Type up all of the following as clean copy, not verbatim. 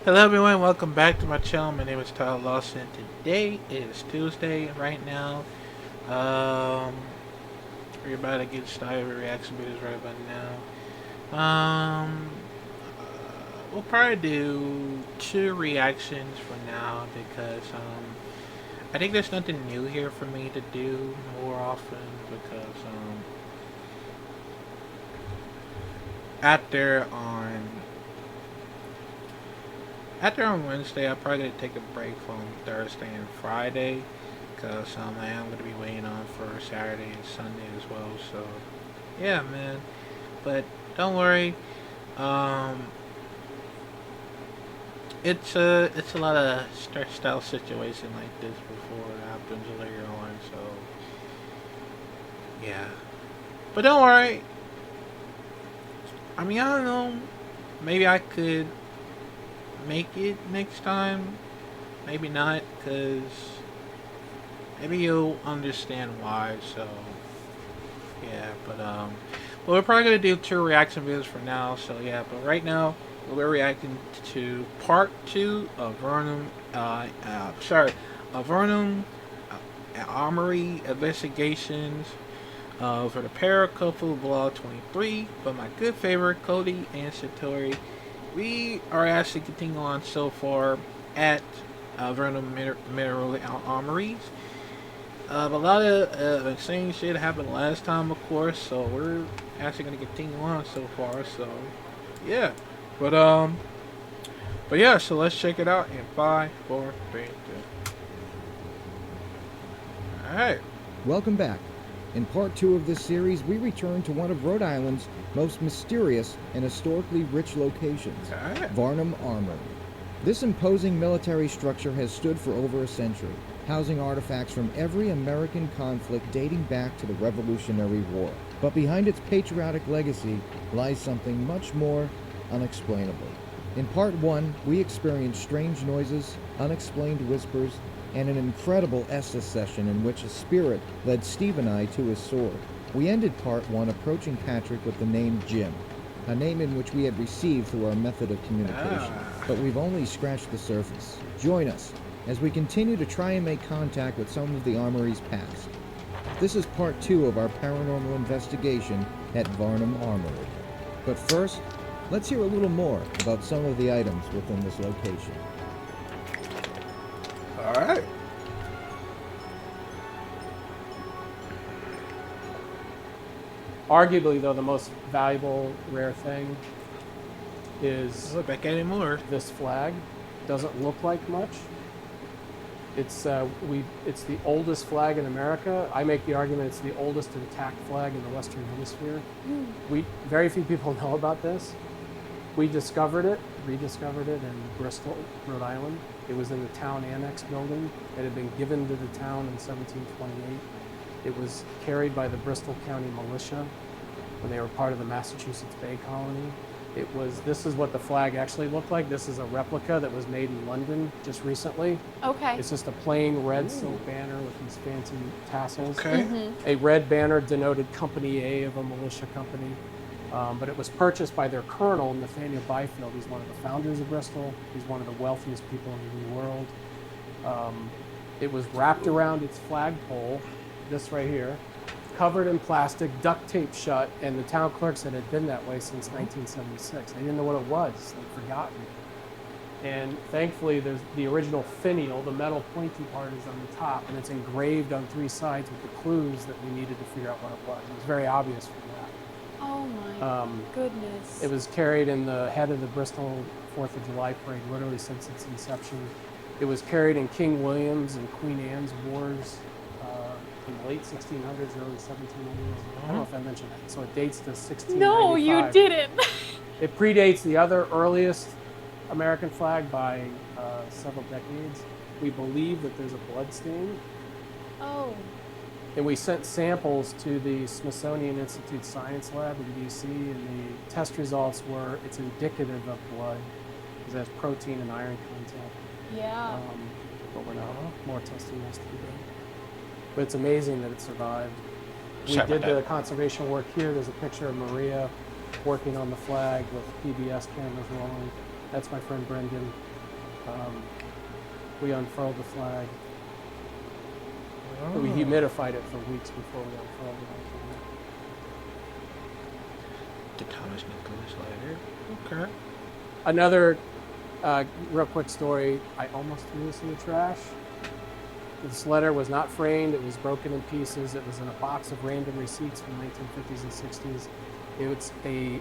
Hello everyone, welcome back to my channel. My name is Tyler Lawson. Today is Tuesday. Right now, um, we're about to get started with reaction videos right about now. We'll probably do two reactions for now because I think there's nothing new here for me to do more often because after on After on Wednesday, I'm probably gonna take a break from Thursday and Friday, cause I am gonna be waiting on for Saturday and Sunday as well. So, yeah, man. But don't worry. Um, it's a lot of stressed out situation like this before it happens later on. So, yeah. But don't worry. I mean, I don't know. Maybe I could make it next time. Maybe not, because maybe you'll understand why. So, yeah, but, well, we're probably going to do two reaction videos for now. So, yeah, but right now, we're reacting to part two of Varnum Armory investigations for the ParaCouple Vlog 23. But my good favorite, Cody and Satori, we are actually continuing on so far at Varnum Mineral Armories. A lot of insane shit happened last time, of course, so we're actually going to continue on so far. So, yeah. But yeah, so let's check it out in 5, 4, 3, 2. Alright. Welcome back. In part 2 of this series, we return to one of Rhode Island's most mysterious and historically rich locations, Varnum Armory. This imposing military structure has stood for over a century, housing artifacts from every American conflict dating back to the Revolutionary War. But behind its patriotic legacy lies something much more unexplainable. In part 1, we experienced strange noises, unexplained whispers, and an incredible Estes session in which a spirit led Steve and I to his sword. We ended part 1 approaching Patrick with the name Jim, a name in which we had received through our method of communication. But we've only scratched the surface. Join us as we continue to try and make contact with some of the Armory's past. This is part 2 of our paranormal investigation at Varnum Armory. But first, let's hear a little more about some of the items within this location. Alright. Arguably, though, the most valuable rare thing is Look back at it more. this flag. Doesn't look like much. It's the oldest flag in America. I make the argument it's the oldest intact flag in the Western Hemisphere. Very few people know about this. We rediscovered it in Bristol, Rhode Island. It was in the town annex building. It had been given to the town in 1728. It was carried by the Bristol County Militia when they were part of the Massachusetts Bay Colony. This is what the flag actually looked like. This is a replica that was made in London just recently. Okay. It's just a plain red silk banner with these fancy tassels. Okay. A red banner denoted Company A of a militia company. But it was purchased by their colonel, Nathaniel Byfield. He's one of the founders of Bristol. He's one of the wealthiest people in the New World. It was wrapped around its flagpole, this right here, covered in plastic, duct taped shut, and the town clerk said it had been that way since 1976. They didn't know what it was. They'd forgotten. And thankfully, there's the original finial, the metal pointy part is on the top, and it's engraved on 3 sides with the clues that we needed to figure out what it was. It was very obvious from that. Oh my goodness. It was carried in the head of the Bristol 4th of July parade literally since its inception. It was carried in King William's and Queen Anne's wars in the late 1600s, early 1700s. I don't know if I mentioned that. So it dates to 1695. No, you didn't. It predates the other earliest American flag by several decades. We believe that there's a blood stain. Oh. And we sent samples to the Smithsonian Institute Science Lab in DC, and the test results were it's indicative of blood because it has protein and iron content. Yeah. But we're not. More testing has to be done. But it's amazing that it survived. We Sorry did about the conservation work here. There's a picture of Maria working on the flag with PBS cameras rolling. That's my friend Brendan. We unfurled the flag. Oh. We humidified it for weeks before we unfurled it. The Thomas Nicholas letter. Okay. Another real quick story. I almost threw this in the trash. This letter was not framed. It was broken in pieces. It was in a box of random receipts from 1950s and 60s. It was a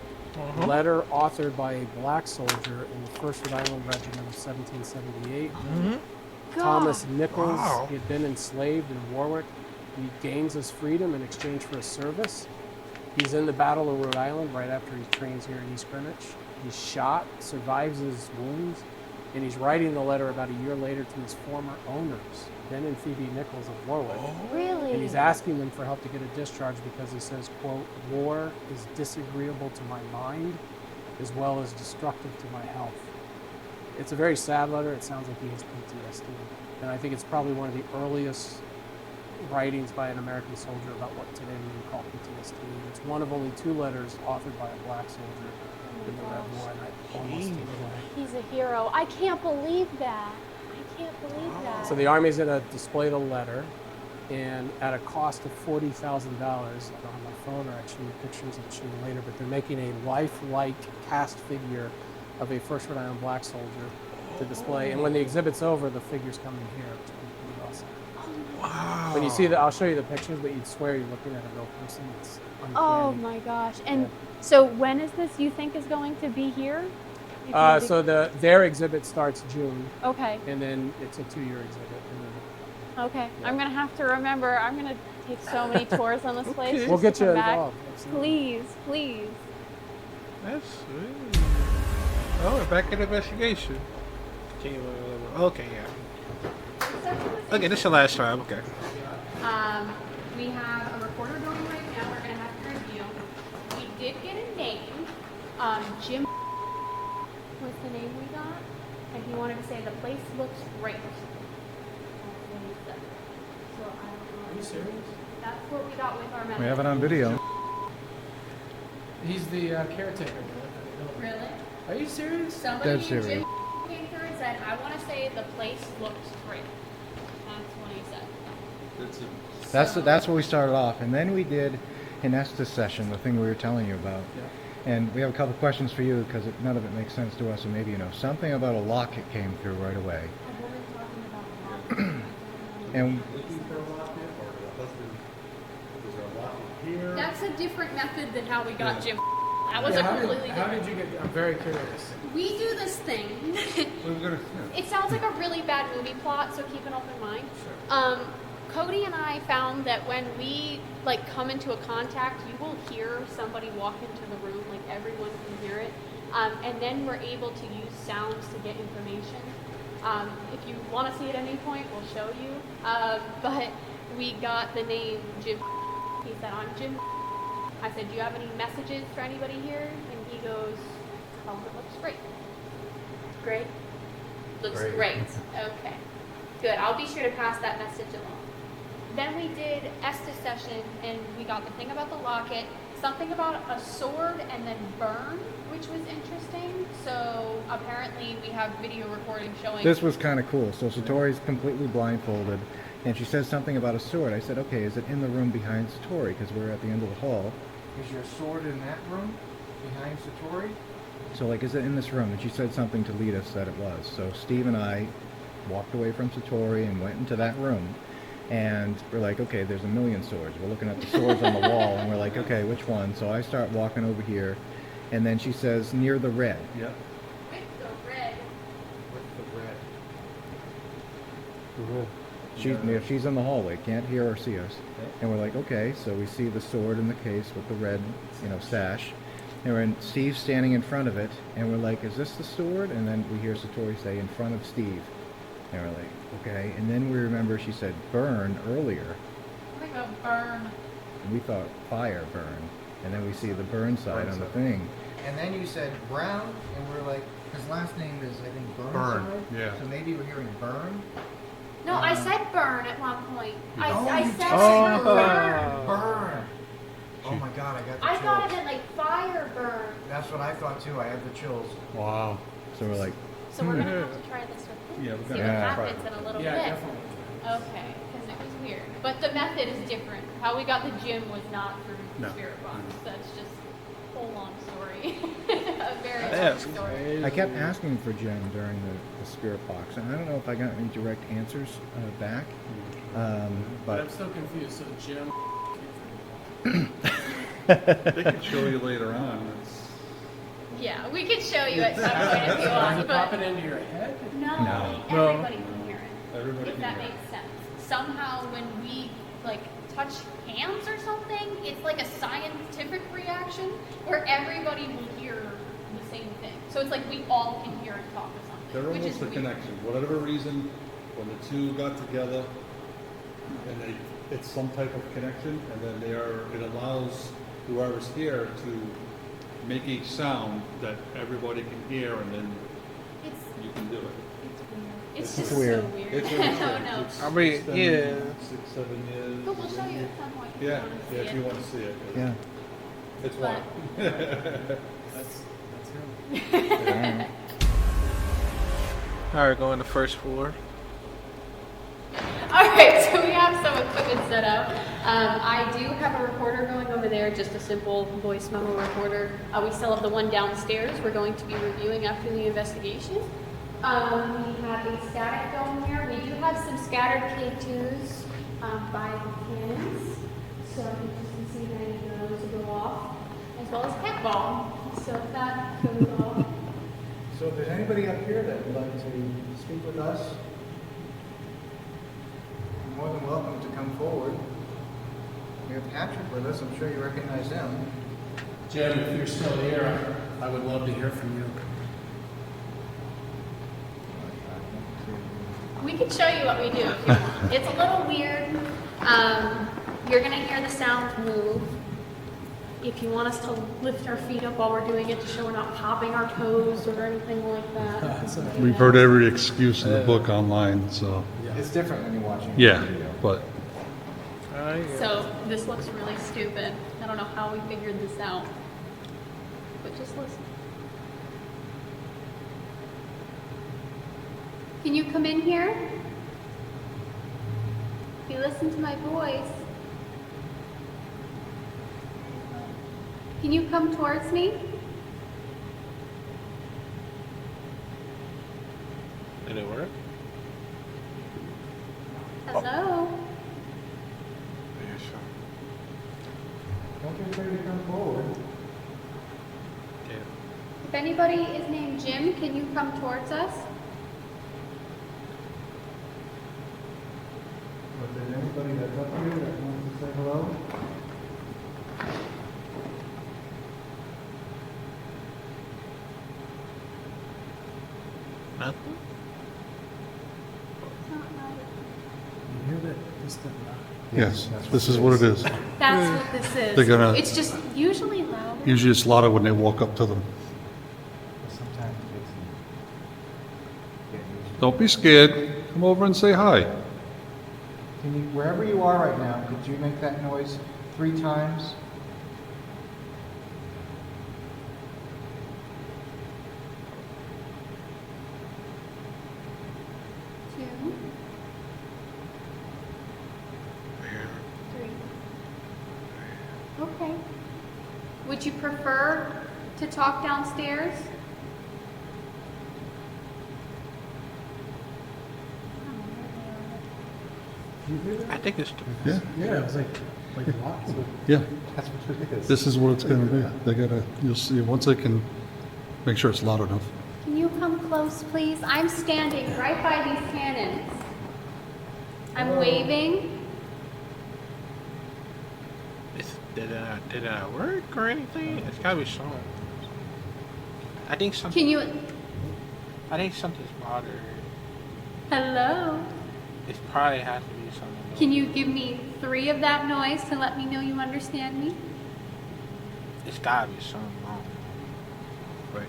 letter authored by a black soldier in the 1st Rhode Island Regiment of 1778. Thomas Nichols. Wow. He had been enslaved in Warwick. He gains his freedom in exchange for his service. He's in the Battle of Rhode Island right after he trains here in East Greenwich. He's shot, survives his wounds, and he's writing the letter about a year later to his former owners, Ben and Phoebe Nichols of Warwick. Really? And he's asking them for help to get a discharge because he says, quote, war is disagreeable to my mind as well as destructive to my health. It's a very sad letter. It sounds like he has PTSD. And I think it's probably one of the earliest writings by an American soldier about what today we would call PTSD. It's one of only 2 letters authored by a black soldier in the Red War, and I almost threw it away. He's a hero. I can't believe that. I can't believe that. So the Army's going to display the letter, and at a cost of $40,000, I don't have my phone, or I show you pictures, I'll show you later, but they're making a lifelike cast figure of a 1st Rhode Island black soldier to display. And when the exhibit's over, the figure's coming here, which would be pretty awesome. Wow. When you see I'll show you the pictures, but you'd swear you're looking at a real person. It's uncanny. Oh my gosh. And Yeah. so when is this you think is going to be here? You think So their exhibit starts June, Okay. and then it's a 2-year exhibit. And then Okay. I'm going to have to remember. I'm going to take so many tours on this place. Okay. just we'll to get you come back. involved. Absolutely. Please, please. That's sweet. Oh, we're back at investigation. Okay, yeah. Okay, this is the last time. Okay. We have a recorder going right now. We're going to have to review. We did get a name. Jim was the name we got. And he wanted to say the place looks great. That's what he said. So I don't know. Are you serious? That's what we got with our message. We have it on video. He's the caretaker. Really? Are you serious? Somebody Dead named serious. Jim came through and said, I want to say the place looks great. That's what he said. That's where we started off, and then we did an Estes session, the thing we were telling you about. Yeah. And we have a couple questions for you because none of it makes sense to us, and maybe you know something about a locket came through right away. I've already talking about that. And That's a different method than how we got Jim. That was a How completely did different. you get? I'm very curious. We do this thing. It sounds like a really bad movie plot, so keep an open mind. Cody and I found that when we come into a contact, you will hear somebody walk into the room, like everyone can hear it, and then we're able to use sounds to get information. If you want to see at any point, we'll show you. But we got the name Jim. He said, I'm Jim. I said, do you have any messages for anybody here? And he goes, oh, it looks great. Great? Looks great. Okay. Good. I'll be sure to pass that message along. Then we did Estes session, and we got the thing about the locket, something about a sword, and then burn, which was interesting. So apparently we have video recording showing. this was kind of cool. So Satori's completely blindfolded, and she says something about a sword. I said, okay, is it in the room behind Satori? Because we're at the end of the hall. Is your sword in that room behind Satori? So is it in this room? And she said something to lead us that it was. So Steve and I walked away from Satori and went into that room. And we're like, okay, there's a million swords. We're looking at the swords on the wall, and we're like, okay, which one? So I start walking over here, and then she says, near the red. Yep. With the red. She's in the hallway, can't hear or see us. And we're like, okay, so we see the sword in the case with the red, sash. And Steve's standing in front of it, and we're like, is this the sword? And then we hear Satori say, in front of Steve. And we're like, okay. And then we remember she said burn earlier. Something about burn. And we thought fire burn. And then we see the burn side on the thing. And then you said Brown, and we're like, his last name is, I think, Burn, yeah. So maybe we're hearing burn. No, I said burn at one point. I said burn. Burn. Oh my God, I got the I chills. thought it meant fire burn. That's what I thought too. I had the chills. Wow. So we're like, So we're gonna have to try this with him. Yeah, we're See gonna what have to try happens in a little Yeah, bit. definitely. Okay, because it was weird. But the method is different. How we got the gym was not through No. Spirit Box. That's just a whole long story. A very long That's story. crazy. I kept asking for Jen during the spirit box, and I don't know if I got any direct answers back. But I'm But still confused. So Jim. They can show you later on. Yeah, we could show you at some point if you Does want, it pop but it into your head? no, No. everybody can hear it. Everybody If can that hear it. makes sense. Somehow when we like touch hands or something, it's like a scientific reaction where everybody will hear the same thing. So it's like we all can hear and talk or something. They're which almost is a weird. connection. Whatever reason, when the two got together, and it's some type of connection, and then it allows whoever's here to make a sound that everybody can hear, and then It's you can do it. it's It's just weird. so weird. It's I don't know. I mean, It's been yeah. 6-7 years. But we'll show you at some point if Yeah, you want to see yeah, if you it. want to see it. yeah, It's But- one. That's him. yeah. All right, going to first floor. All right, so we have some equipment set up. I do have a recorder going over there, just a simple voice memo recorder. We still have the one downstairs we're going to be reviewing after the investigation. We have a static going here. We do have some scattered K2s by the cannons, so you can see if any of those go off, as well as cat ball. So if that goes off. So if there's anybody up here that would like to speak with us, you're more than welcome to come forward. We have Patrick with us. I'm sure you recognize him. Jim, if you're still here, I would love to hear from you. We can show you what we do if you want. It's a little weird. You're going to hear the sound move. If you want us to lift our feet up while we're doing it to show we're not popping our toes or anything like that. That's okay. We've heard every excuse in the book online, so, It's different when you're watching yeah, the video. but So this looks really stupid. I don't know how we figured this out. But just listen. Can you come in here? If you listen to my voice. Can you come towards me? Did it work? Hello? Yeah, sure. Don't get ready to come forward. Yeah. If anybody is named Jim, can you come towards us? If there's anybody that's up here that wants to say hello, Nothing? You hear that distant knock? yes, this is what it is. That's what this is. They're gonna- It's just usually louder. Usually it's louder when they walk up to them. sometimes it takes some getting used to. Don't be scared. Come over and say hi. Can you, wherever you are right now, could you make that noise 3 times? Two, three. Okay. Would you prefer to talk downstairs? You hear that? I think it's Yeah, Yeah, it was like lots of. yeah. That's what it is. This is what it's gonna be. They gotta, you'll see, once they can make sure it's loud enough. Can you come close, please? I'm standing right by these cannons. I'm waving. Did it work or anything? It's gotta be something. I think something. Can you? I think something's bothering. Hello? It probably has to be something. Can you give me 3 of that noise to let me know you understand me? It's gotta be something wrong. Wait.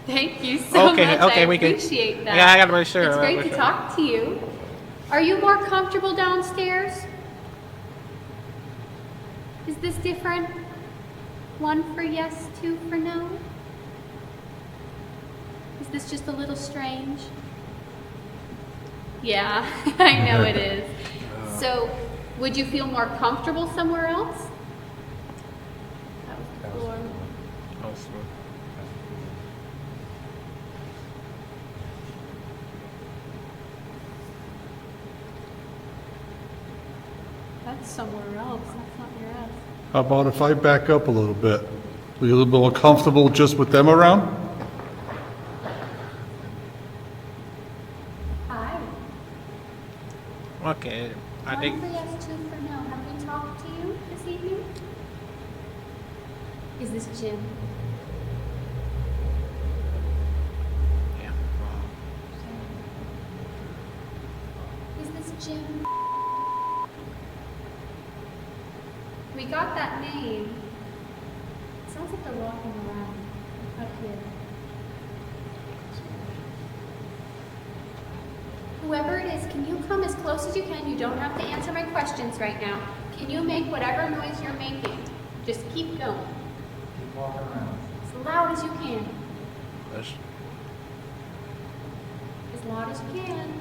Thank you so Okay, much. okay, I we can- appreciate that. Yeah, I gotta make sure. It's I great gotta to make sure. talk to you. Are you more comfortable downstairs? Is this different? 1 for yes, 2 for no? Is this just a little strange? Yeah, I know it is. So, would you feel more comfortable somewhere else? That was the floor. That's somewhere else. That's not your ass. How about if I back up a little bit? Are you a little bit more comfortable just with them around? Hi. Okay, I Why think. don't we ask two for now? Have we talked to you this evening? Is this Jim? Yeah. Is this Jim? We got that name. It sounds like they're walking around up here. Whoever it is, can you come as close as you can? You don't have to answer my questions right now. Can you make whatever noise you're making? Just keep going. Keep walking around. As loud as you can. That's, As loud as you can.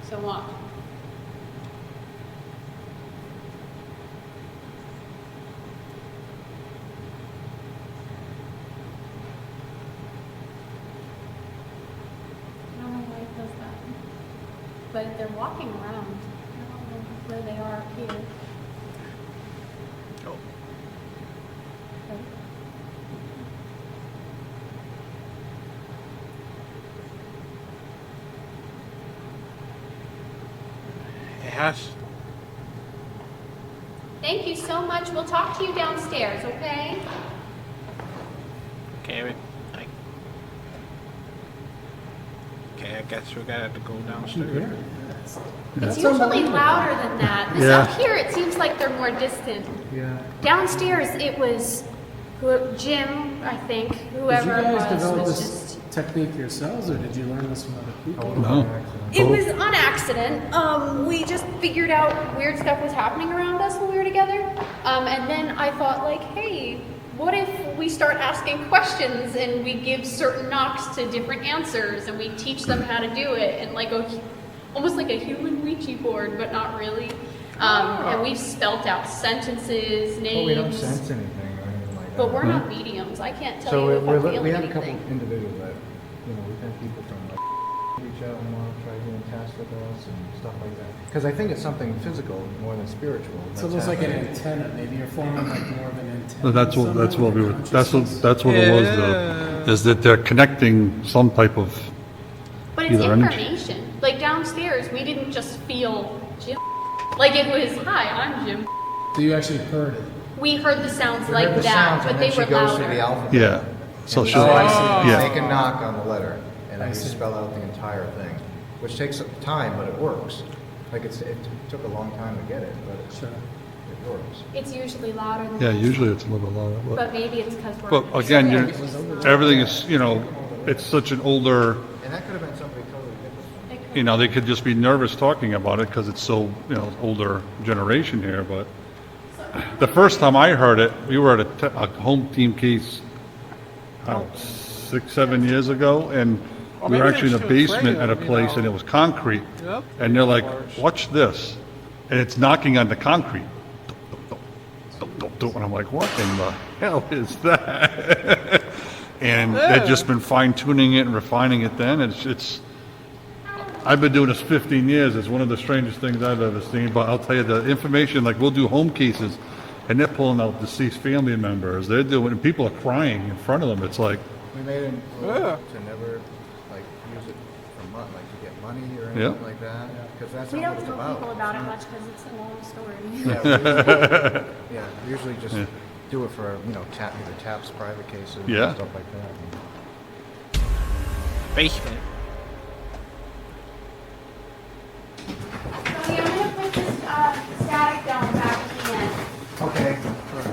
So walk. I don't know why it does that. But they're walking around. I don't know where they are up here. oh, Okay. it has. Thank you so much. We'll talk to you downstairs, okay? Okay, okay, I guess we gotta have to go downstairs. It's usually louder than that. This Yeah. up here, it seems like they're more distant. Yeah. Downstairs, it was Jim, I think, Did you whoever it guys develop was this just. technique yourselves, or did you learn this from other people? No. It was on accident. We just figured out weird stuff was happening around us when we were together. And then I thought, like, hey, what if we start asking questions and we give certain knocks to different answers and we teach them how to do it, and like almost like a human Ouija board, but not really. And we've spelt out sentences, names. But we don't sense anything or anything like that. But we're not mediums. I can't tell So you if I'm we feeling have a couple anything. individuals that, we've had people from like reach out and want to try doing tasks with us and stuff like that. Because I think it's something physical more than spiritual. It's almost like an antenna. Maybe you're forming like more of an antenna. Well, that's what we were, that's what it was though, Yeah. is that they're connecting some type of, But it's either energy. information. Like downstairs, we didn't just feel Jim. Like it was, hi, I'm Jim. So you actually heard it. We heard the sounds We like heard the that, sounds, but and they then were she goes louder. to the alphabet. yeah. So And she'll, I see. yeah. Make a knock on the letter, and then I we see. spell out the entire thing, which takes some time, but it works. Like it took a long time to get it, but Sure. it works. It's usually louder than Yeah, that. usually it's a little bit louder. But maybe it's because we're. But again, everything is, it's such an older, And that could have been somebody totally different. they could just be nervous talking about it because it's so, older generation here. But the first time I heard it, we were at a home team case, I don't know, 6, 7 years ago, and Or we were maybe actually in they a should basement frame at a them, place, and it was concrete. Yep. And they're like, watch this. And it's knocking on the concrete. And I'm like, what in the hell is that? And they've just been fine tuning it and refining it then. I've been doing this 15 years. It's one of the strangest things I've ever seen. But I'll tell you, the information, like we'll do home cases, and they're pulling out deceased family members. They're doing, and people are crying in front of them. It's like, We made him Yeah. to never use it for money, to get money or anything Yeah. like that, because that's We not don't what it's tell people about. about it much because it's a long story. Yeah, we usually just Yeah. do it for either TAPS private cases Yeah. and stuff like that. Basement. So yeah, I'm gonna put this static down back at the end. Okay.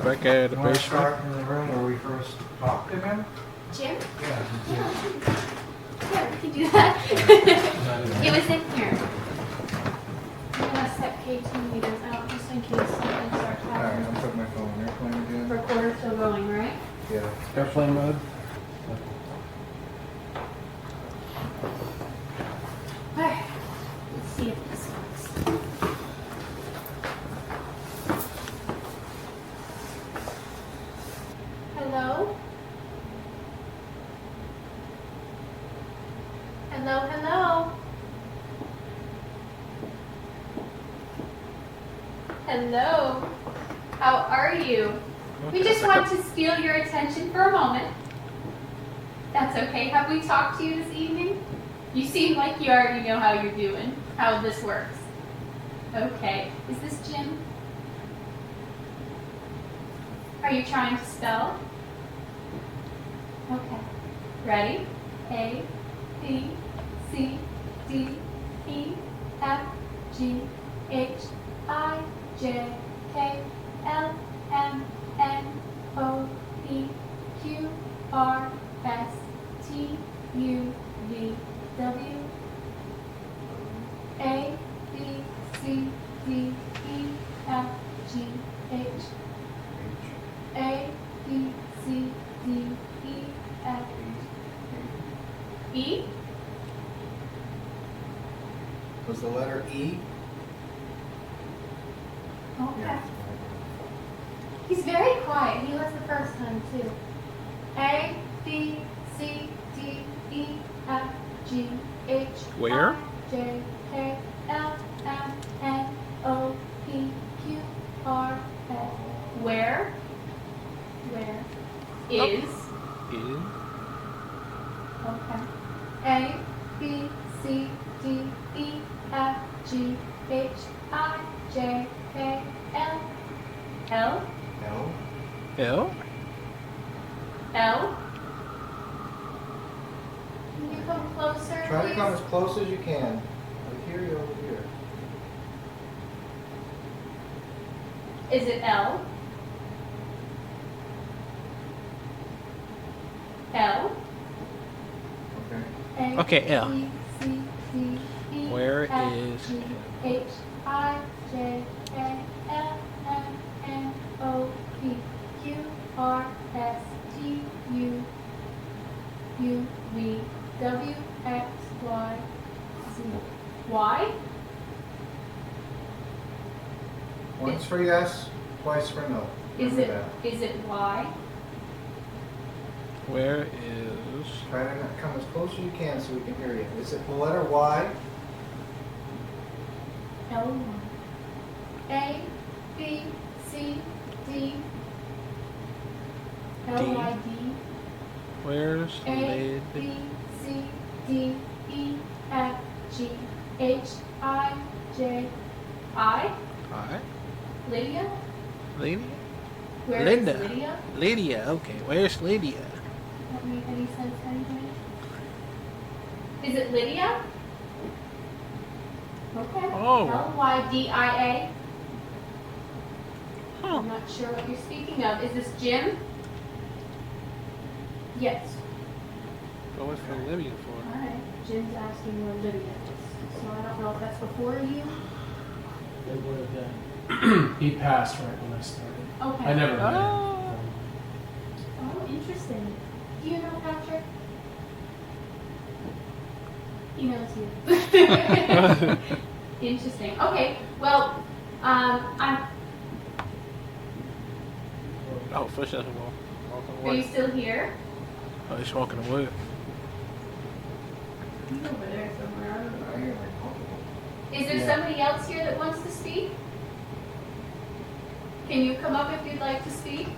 Back at the You want to basement. start in the room where we first talked again? Jim? Yeah. Yeah, we can do that. It was in here. I'm gonna set K2 meters out just in case something starts All right, happening. I'll put my phone in airplane again. Recorder still going, right? Yeah. Airplane mode. see if this works. Hello? Hello, hello? Hello? How are you? We just want to steal your attention for a moment. That's okay. Have we talked to you this evening? You seem like you already know how you're doing, how this works. Okay. Is this Jim? Are you trying to spell? Okay. Ready? A, B, C, D, E, F, G, H, I, J, K, L, M, N, O, P, Q, R, S, T, U, V, W, A, B, C, D, E, F, G, H, A, B, C, D, E, F, E? Was the letter E? Okay. He's very quiet. He was the first time, too. A, B, C, D, E, F, G, H, Where? I, J, K, L, M, N, O, P, Q, R, S. Where? Where is? Is. Okay. A, B, C, D, E, F, G, H, I, J, K, L. L? No. L? L? Can you come closer, Try to please? come as close as you can. I hear you over here. Is it L? L? Okay. A, Okay, L. B, C, D, E, Where F, is G, H, I, J, K, L, M, N, O, P, Q, R, S, T, U, V, W, X, Y, Z. Y? Once for yes, twice for no. Is Remember it, is it Y? Where is. Try to come as close as you can so we can hear you. Is it the letter Y? L, A, B, C, D, L, Y, D. Where's A, lid? B, C, D, E, F, G, H, I, J, I? Alright. Lydia? Lydia? Where is Linda. Lydia? Lydia, okay. Where's Lydia? That make any sense to anybody? Is it Lydia? Okay. Oh. Lydia? Huh. I'm not sure what you're speaking of. Is this Jim? Yes. But what's for Lydia for? Alright. Jim's asking where Lydia is. So I don't know if that's before you. It would have been. He passed right when I started. Okay. I never met him. Oh. Oh, interesting. Do you know Patrick? He knows you. Interesting. Okay. Well, I'm. Oh, fish doesn't walk. Walking Are you away. still here? Oh, he's walking away. He's over there somewhere. I don't know. I hear you. Is there somebody else here that wants to speak? Can you come up if you'd like to speak?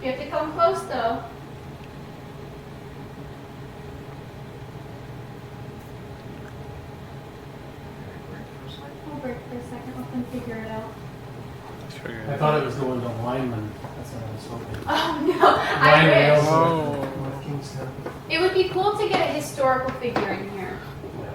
You have to come close though. We'll break for a second. We'll can figure it out. Let's figure it I out. thought it was going to lineman. That's what I was hoping. Oh no, I Line wish. rails Oh. North Kingston. It would be cool to get a historical figure in here, Yeah.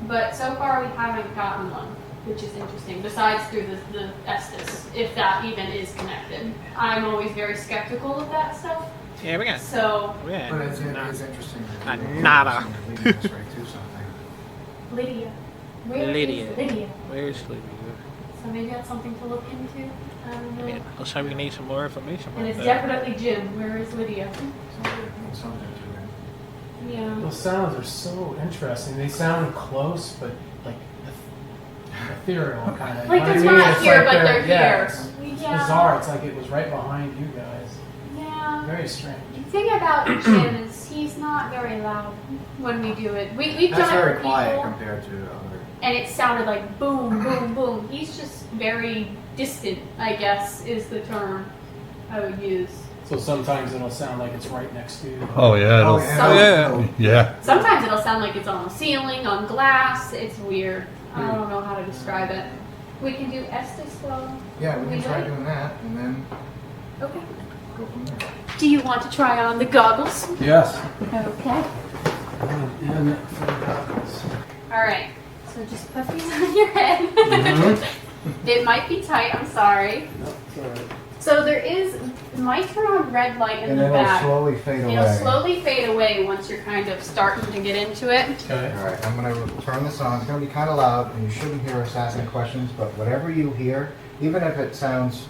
but so far we haven't gotten one, which is interesting, besides through the Estes, if that even is connected. I'm always very skeptical of that stuff, Yeah, we got. so We got. But it's nah. interesting. Not nada. Leading us right to something. Lydia. Where is Lydia. Lydia? Where's Lydia? So maybe that's something to look into. I don't know. Yeah, looks like we need some more information And about it's that. definitely Jim. Where is Lydia? Something to it. I Yeah. Those sounds are so interesting. They sound close, but like ethereal kind of. Like you know it's what I mean? not It's here, like but they're yeah, here. It's Yeah. bizarre. It's like it was right behind you guys. Yeah. Very strange. The thing about Jim is he's not very loud when we do it. We've That's done it very for quiet people, compared to other. and it sounded like boom, boom, boom. He's just very distant, I guess, is the term I would use. So sometimes it'll sound like it's right next to you. Oh yeah, it'll, Yeah. yeah. Sometimes it'll sound like it's on the ceiling, on glass. It's weird. I don't know how to describe it. We can do Estes well. Yeah, we can try would. doing that and then Okay. go from there. Do you want to try on the goggles? Yes. Okay. And for the goggles. All right. So just put these on your head. It might be tight. I'm sorry. No, it's all right. So there is, it might turn on red light in And the then back. it'll slowly fade away. It'll slowly fade away once you're kind of starting to get into it. Okay. Alright, I'm going to turn this on. It's going to be kind of loud, and you shouldn't hear us asking questions, but whatever you hear, even if it sounds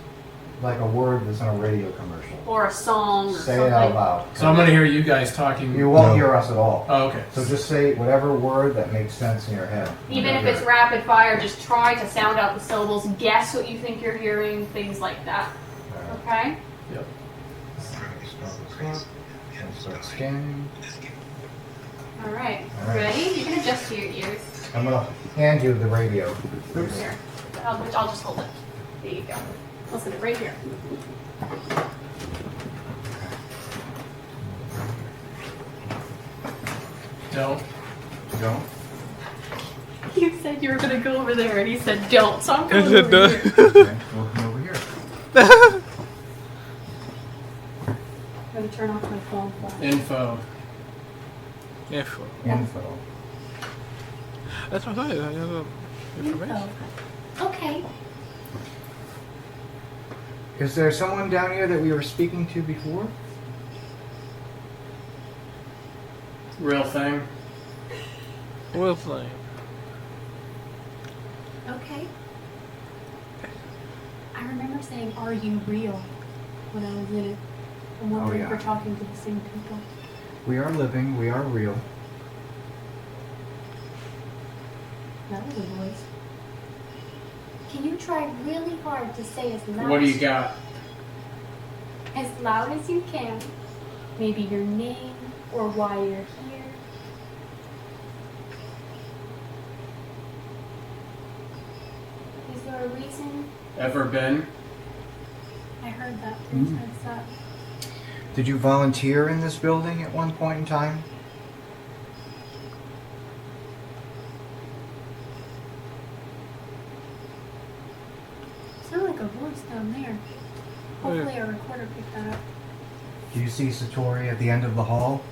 like a word that's in a radio commercial, Or a song or say something. it out loud. So I'm gonna hear you guys talking. You won't No. hear us at all. Oh, okay. So just say whatever word that makes sense in your head. Even if it's rapid fire, just try to sound out the syllables, guess what you think you're hearing, things like that. Okay? Yep. Start scanning. All right. All right. Ready? You can adjust to your ears. I'm going to hand you the radio. Here. I'll just hold it. There you go. Listen to it right here. Don't. Don't. You said you were going to go over there, and he said don't, so I'm going Is it over done? here. Okay, we'll come over here. I'm going to turn off my phone flash. Info. Info. Info. That's what I said. I have information. Okay. Is there someone down here that we were speaking to before? Real thing. Real thing. Okay. I remember saying, "Are you real?" when I was in it. I'm wondering yeah. if we're talking to the same people. We are living, we are real. That was a voice. Can you try really hard to say as loud What do you got? as loud as you can? Maybe your name or why you're here. Is there a reason? Ever been? I heard that 3 times that. Did you volunteer in this building at one point in time? Sounded like a voice down there. Hopefully our recorder picked that up. Do you see Satori at the end of the hall?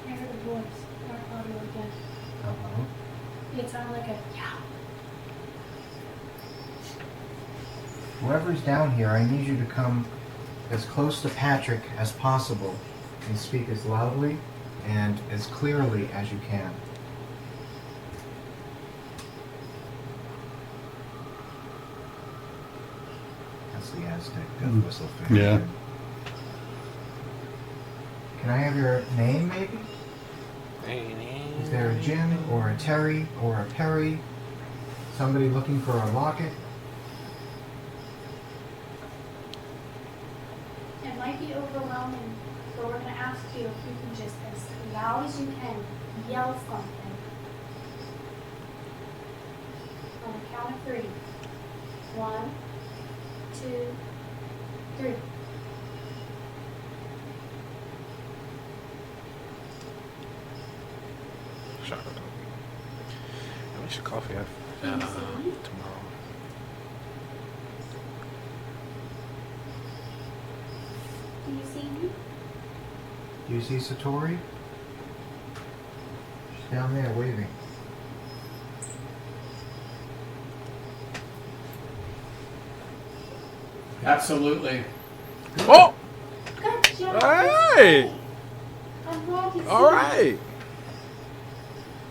I heard a voice. Our audio again. Uh-huh. It sounded like a yeah. Whoever's down here, I need you to come as close to Patrick as possible and speak as loudly and as clearly as you can. That's the Aztec death whistle thing. Yeah. Can I have your name, maybe? Is there a Jim or a Terry or a Perry? Somebody looking for a locket? It might be overwhelming, but we're going to ask you if you can just, as loud as you can, yell something. On the count of 3. 1, 2, 3. Shut up. I wish coffee tomorrow. Do you see me? Do you see Satori? She's down there waving. Absolutely. Oh! Good job. Hey! I'm glad you see All me. right.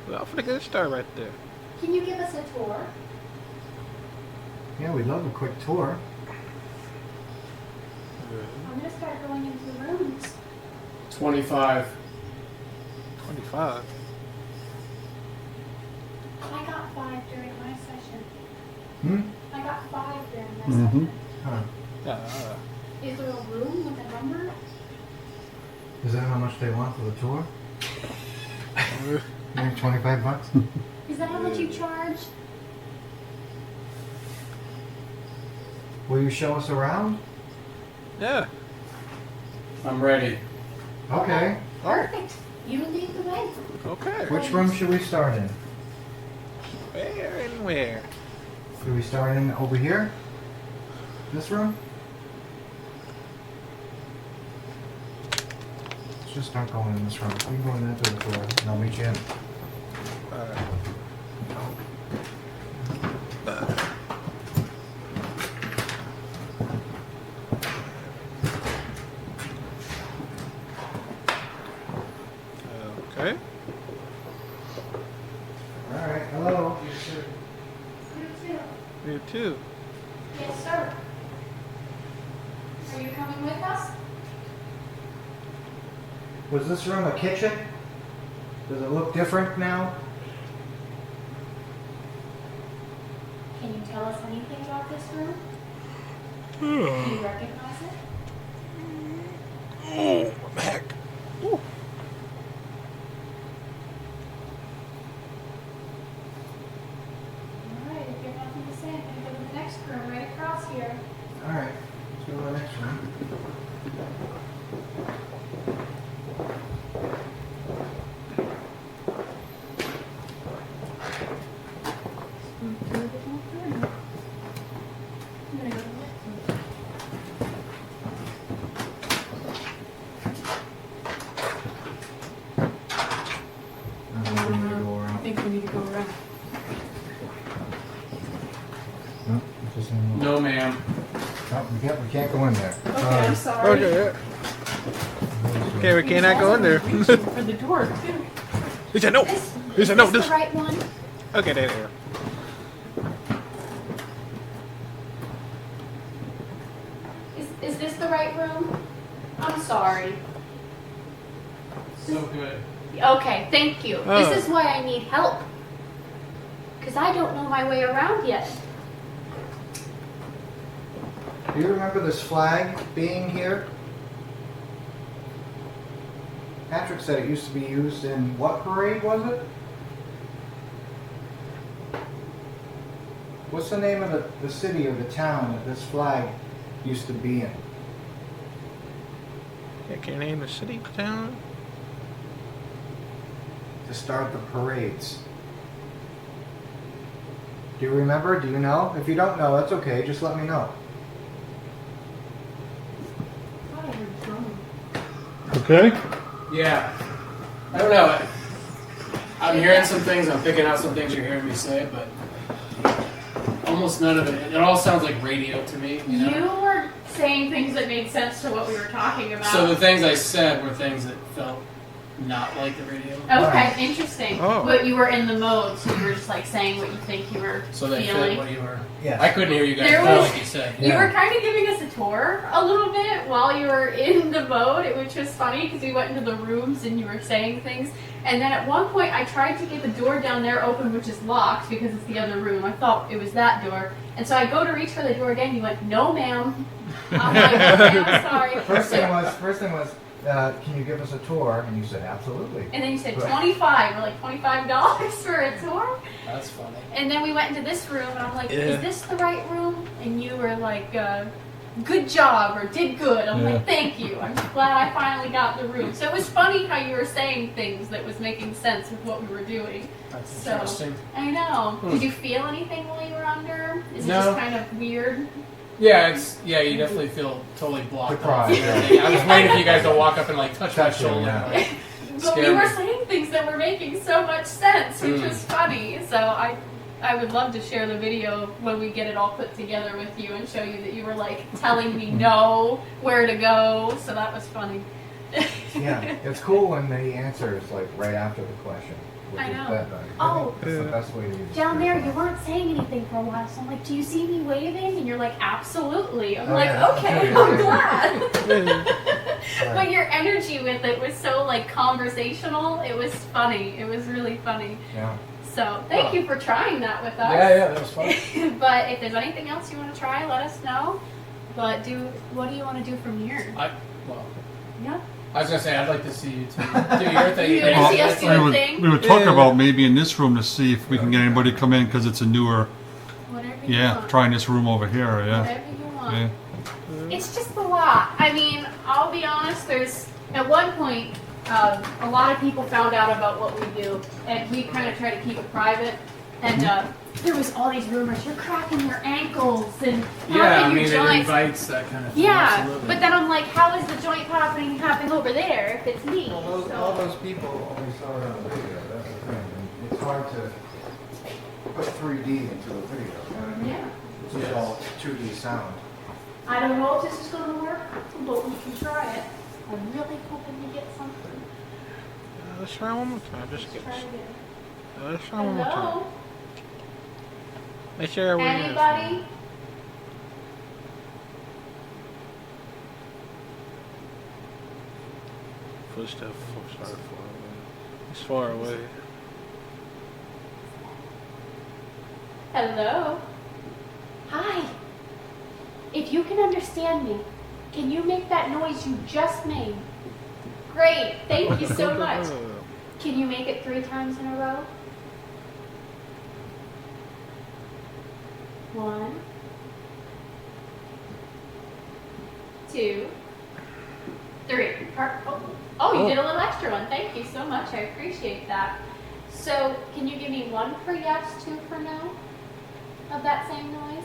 Well, for the good start right there. Can you give us a tour? Yeah, we'd love a quick tour. I'm going to start going into the rooms. 25. 25. I got 5 during my session. Hmm? I got 5 during my Mm-hmm. session. Huh. Is there a room with a number? Is that how much they want for the tour? Maybe $25? Is that how much you charge? Will you show us around? Yeah. I'm ready. Okay. Perfect. You lead the way. Okay. Which room should we start in? Where and where? Should we start in over here? This room? Let's just start going in this room. We can go in that door, and I'll meet you in. Okay. Alright, hello. You too. You too. Yes, sir. Are you coming with us? Was this room a kitchen? Does it look different now? Can you tell us anything about this room? Do you recognize it? Oh, my back. Ooh. Alright, if you have nothing to say, I'm gonna go to the next room right across here. Alright, let's go to the next room. I'm gonna go to the next room. I think we need to go I around. think we need to go around. No, it's just in the- No, ma'am. No, we can't go in there. Okay, I'm sorry. Okay. Okay, we cannot go in there. For the door, too. He said no. He said no. Is this This. the right one? Okay, there. Is this the right room? I'm sorry. So good. Okay, thank you. Oh. This is why I need help. Because I don't know my way around yet. Do you remember this flag being here? Patrick said it used to be used in what parade was it? What's the name of the city or the town that this flag used to be in? Yeah, can you name the city, town? To start the parades. Do you remember? Do you know? If you don't know, that's okay. Just let me know. I thought I heard drumming. Okay. Yeah. I don't know. I'm hearing some things. I'm picking out some things you're hearing me say, but almost none of it. It all sounds like radio to me. You know? You were saying things that made sense to what we were talking about. So the things I said were things that felt not like the radio. Okay, interesting. Oh. But you were in the mode, so you were just like saying what you think you were So they feeling. fit what you were. Yeah. I couldn't hear you guys There tell was- like you said. You Yeah. were kind of giving us a tour a little bit while you were in the mode, which was funny because we went into the rooms and you were saying things. And then at one point, I tried to get the door down there open, which is locked because it's the other room. I thought it was that door. And so I go to reach for the door again. You went, "No, ma'am." I'm like, "Okay, I'm sorry." First thing was, can you give us a tour? And you said, absolutely. And then you said 25, or like $25 for a tour. That's funny. And then we went into this room, and I'm like, Yeah. "Is this the right room?" And you were like, "Good job," or "Did good." I'm like, "Thank you. I'm glad I finally got the room." So it was funny how you were saying things that was making sense with what we were doing. That's So- interesting. I know. Did you feel anything while you were under? Is it No. just kind of weird? Yeah, you definitely feel totally blocked off. Deprived, and everything. I was waiting for you guys to walk up and like touch my Touch you, shoulder. yeah. Like, But scare we were me. saying things that were making so much sense, which Mm. was funny. So I would love to share the video when we get it all put together with you and show you that you were like telling me no, where to go. So that was funny. Yeah, it's cool when they answer is like right after the question. Which I is know. better. Oh. That's the best way to use it. Down there, you weren't saying anything for a while, so I'm like, "Do you see me waving?" And you're like, "Absolutely." I'm Oh, like, yeah. "Okay, Yeah. I'm glad." But your energy with it was so like conversational. It was funny. It was really funny. Yeah. So thank you for trying that with us. Yeah, that was fun. But if there's anything else you want to try, let us know. But what do you want to do from here? Yeah. I was gonna say I'd like to see you two do your thing. You wanna see us do a thing? We were talking about maybe in this room to see if we can get anybody to come in because it's a newer. Whatever you want. Trying this room over here. Yeah. Whatever you want. Yeah. It's just a lot. I mean, I'll be honest, at one point, a lot of people found out about what we do, and we kind of try to keep it private. And there was all these rumors, you're cracking your ankles and popping your it joints. invites that kind of thing. Yeah, Absolutely. but then I'm like, how is the joint popping happening over there if it's me? Well, So- all those people only saw it on the video. That's the thing. And it's hard to put 3D into the video. You know what I mean? Yeah. It's just all 2D sound. I don't know if this is going to work, but we can try it. I'm really hoping to get something. Let's try one more time. Just Let's get. try again. Let's try one more time. Hello? Make sure everyone is. Anybody? Footstep started far away. It's far away. Hello? Hi. If you can understand me, can you make that noise you just made? Great. Thank you so much. Can you make it 3 times in a row? 1, 2, 3. Oh, you did a little extra one. Thank you so much. I appreciate that. So, can you give me 1 for yes, 2 for no of that same noise?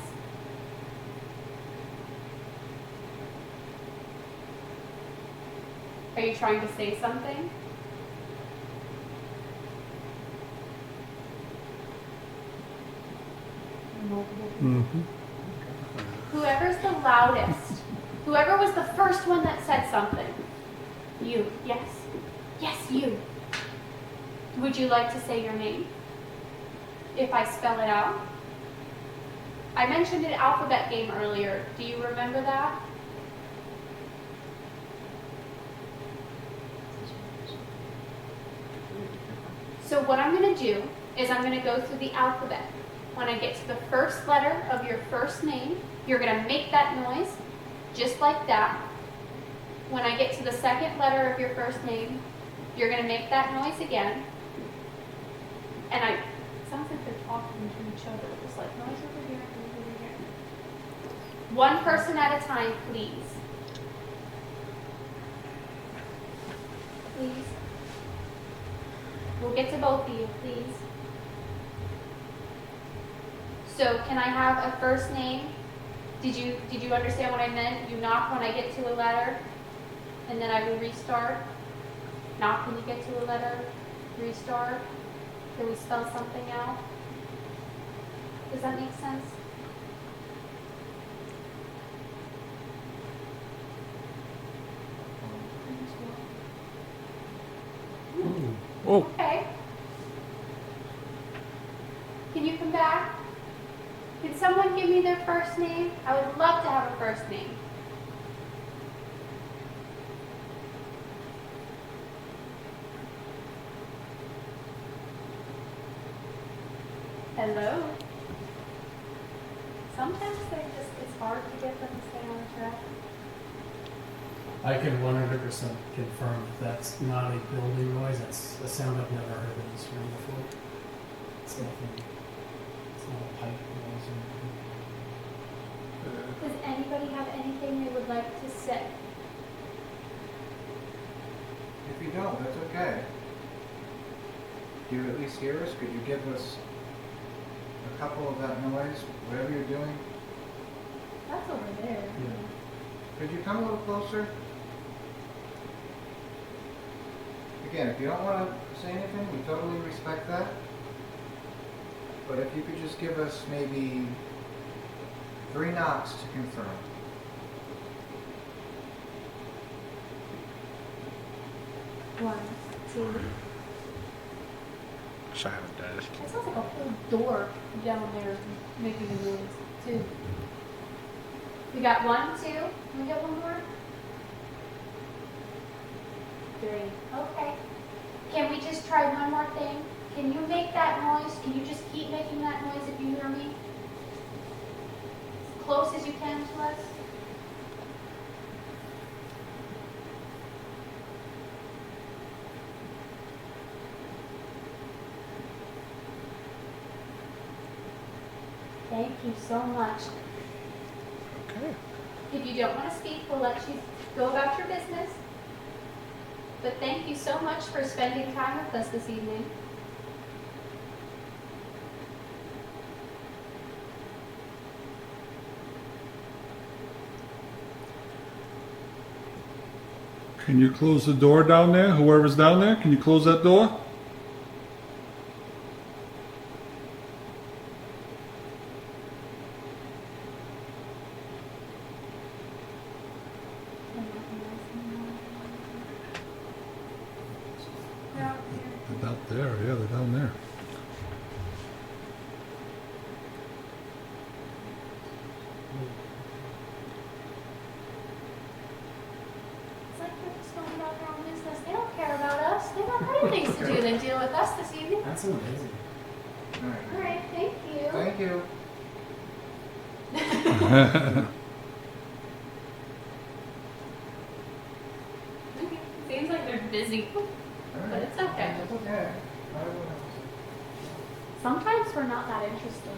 Are you trying to say something? Whoever's the loudest, whoever was the first one that said something. You, yes. Yes, you. Would you like to say your name? If I spell it out? I mentioned an alphabet game earlier. Do you remember that? So what I'm going to do is I'm going to go through the alphabet. When I get to the first letter of your first name, you're going to make that noise, just like that. When I get to the second letter of your first name, you're going to make that noise again. And it sounds like they're talking to each other. It's like noise over here, noise over here. One person at a time, please. Please. We'll get to both of you, please. So can I have a first name? Did you understand what I meant? You knock when I get to a letter, and then I will restart. Knock when you get to a letter, restart. Can we spell something out? Does that make sense? Oh. Okay. Can you come back? Can someone give me their first name? I would love to have a first name. Hello? Sometimes it's hard to get them to stay on track. I can 100% confirm that's not a building noise. That's a sound I've never heard in this room before. It's nothing. It's not a pipe noise or anything. Does anybody have anything they would like to say? If you don't, that's okay. Do you at least hear us? Could you give us a couple of that noise, whatever you're doing? That's over there. Yeah. Could you come a little closer? Again, if you don't want to say anything, we totally respect that. But if you could just give us maybe 3 knocks to confirm. One, two. Silent desk. It sounds like a whole door down there making a noise. 2. We got 1, 2. Can we get one more? Great. Okay. Can we just try one more thing? Can you make that noise? Can you just keep making that noise if you hear me? As close as you can to us. Thank you so much. Okay. If you don't want to speak, we'll let you go about your business. But thank you so much for spending time with us this evening. Can you close the door down there? Whoever's down there, can you close that door? They're out there, yeah, they're down there. It's like we're just going about their own business. They don't care about us. They got better things to do than deal with us this evening. That's amazing. All right, thank you. Thank you. Seems like they're busy, but it's okay. It's okay. Sometimes we're not that interesting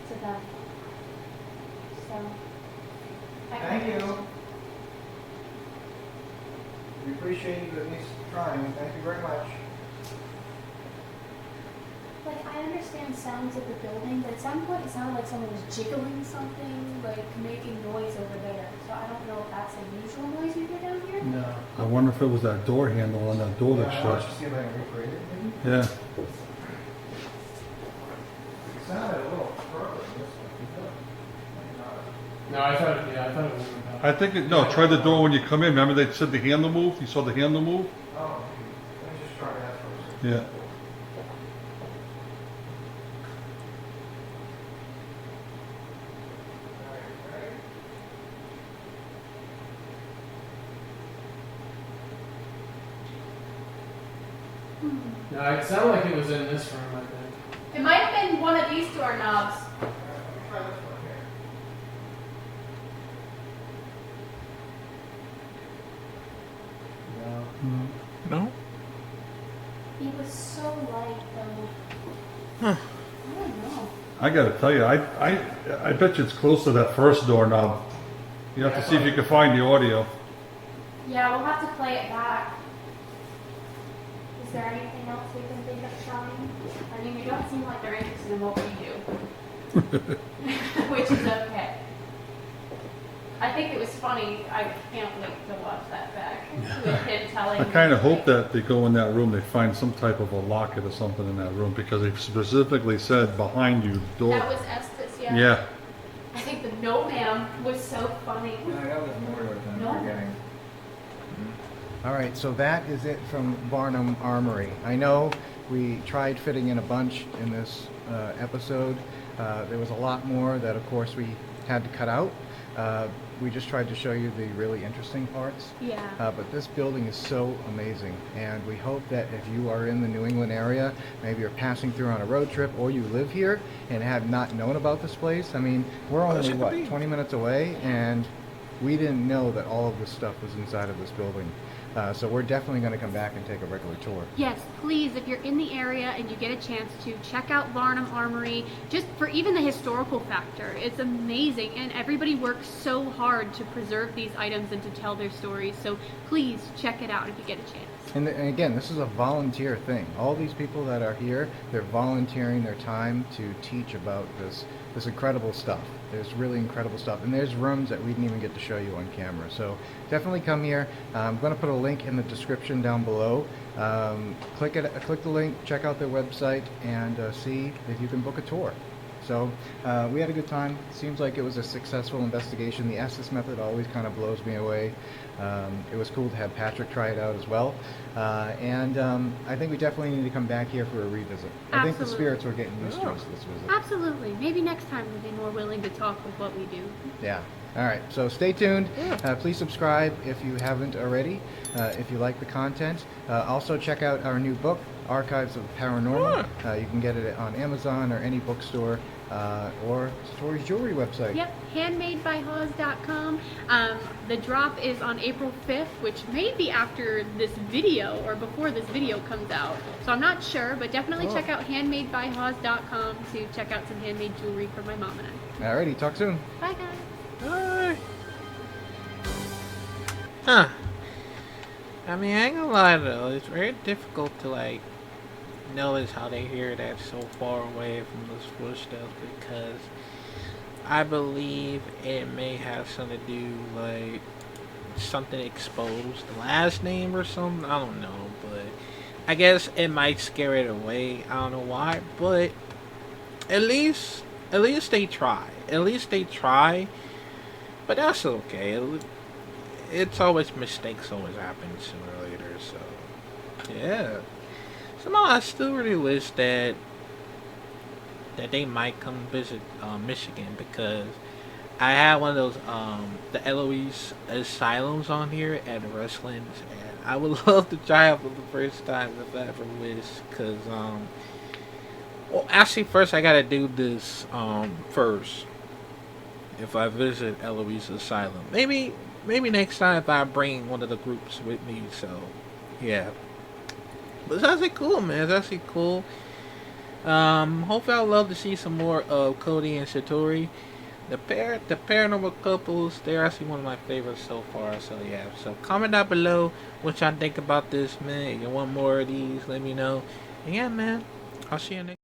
to them. So, Thank you. We appreciate you at least trying. Thank you very much. Like, I understand sounds of the building, but at some point it sounded like someone was jiggling something, like making noise over there. So I don't know if that's a usual noise you hear down here. No. I wonder if it was that door handle on that door that Why shut. don't you see if I can recreate it, maybe? Yeah. It sounded a little further than this one. No, I thought it was. I think, no, try the door when you come in. Remember they said the handle moved? You saw the handle move? Oh, let me just try that first. Yeah. No, it sounded like it was in this room, I think. It might have been one of these door knobs. No? It was so light, though. Huh. I don't know. I gotta tell you, I bet you it's close to that first doorknob. You have to see if you can find the audio. Yeah, we'll have to play it back. Is there anything else we can think of trying? I mean, we don't seem like they're interested in what we do. Which is okay. I think it was funny. I can't wait to watch that back. With him telling I kind of hope that they go in that room, they find some type of a locket or something in that room, because they specifically said behind you, door. That was Estes, yeah. Yeah. I think the no ma'am was so funny. I know there's more to it than No. we're getting. All right, so that is it from Varnum Armory. I know we tried fitting in a bunch in this episode. There was a lot more that, of course, we had to cut out. We just tried to show you the really interesting parts. Yeah. But this building is so amazing, and we hope that if you are in the New England area, maybe you're passing through on a road trip, or you live here and have not known about this place. I mean, we're only, what, 20 minutes away, and we didn't know that all of this stuff was inside of this building. So we're definitely going to come back and take a regular tour. Yes, please, if you're in the area and you get a chance to, check out Varnum Armory, just for even the historical factor. It's amazing, and everybody works so hard to preserve these items and to tell their stories, so please check it out if you get a chance. And again, this is a volunteer thing. All these people that are here, they're volunteering their time to teach about this incredible stuff. There's really incredible stuff. And there's rooms that we didn't even get to show you on camera. So definitely come here. I'm going to put a link in the description down below. Click the link, check out their website, and see if you can book a tour. So we had a good time. Seems like it was a successful investigation. The Estes method always kind of blows me away. It was cool to have Patrick try it out as well. And I think we definitely need to come back here for a revisit. I think the Absolutely. spirits were getting used to us this visit. Absolutely. Maybe next time we'll be more willing to talk with what we do. Yeah. All right, so stay tuned. Please subscribe if you haven't already, if you like the content. Also, check out our new book, Archives of Paranormal. You can get it on Amazon or any bookstore or Satori's Jewelry website. Yep, handmadebyhaws.com. The drop is on April 5th, which may be after this video or before this video comes out. So I'm not sure, but definitely check out handmadebyhaws.com to check out some handmade jewelry for my mom and I. Alrighty, talk soon. Bye, guys. Bye. Huh. I mean, I ain't gonna lie though, it's very difficult to like notice how they hear that so far away from those footsteps, because I believe it may have something to do like something exposed, the last name or something. I don't know, but I guess it might scare it away. I don't know why, but at least they try. At least they try. But that's okay. It's always, mistakes always happen sooner or later. So yeah. Somehow I still really wish that they might come visit Michigan, because I had one of those the Eloise asylums on here at Wrestlin's, and I would love to try it for the first time if I ever wish. Cause well, actually, first I gotta do this first. If I visit Eloise Asylum, maybe next time if I bring one of the groups with me. So yeah, but it's actually cool, man. It's actually cool. Hopefully I'll love to see some more of Cody and Satori. The paranormal couples, they're actually one of my favorites so far. So yeah, so comment down below what y'all think about this, man. If you want more of these, let me know. And yeah, man, I'll see you next.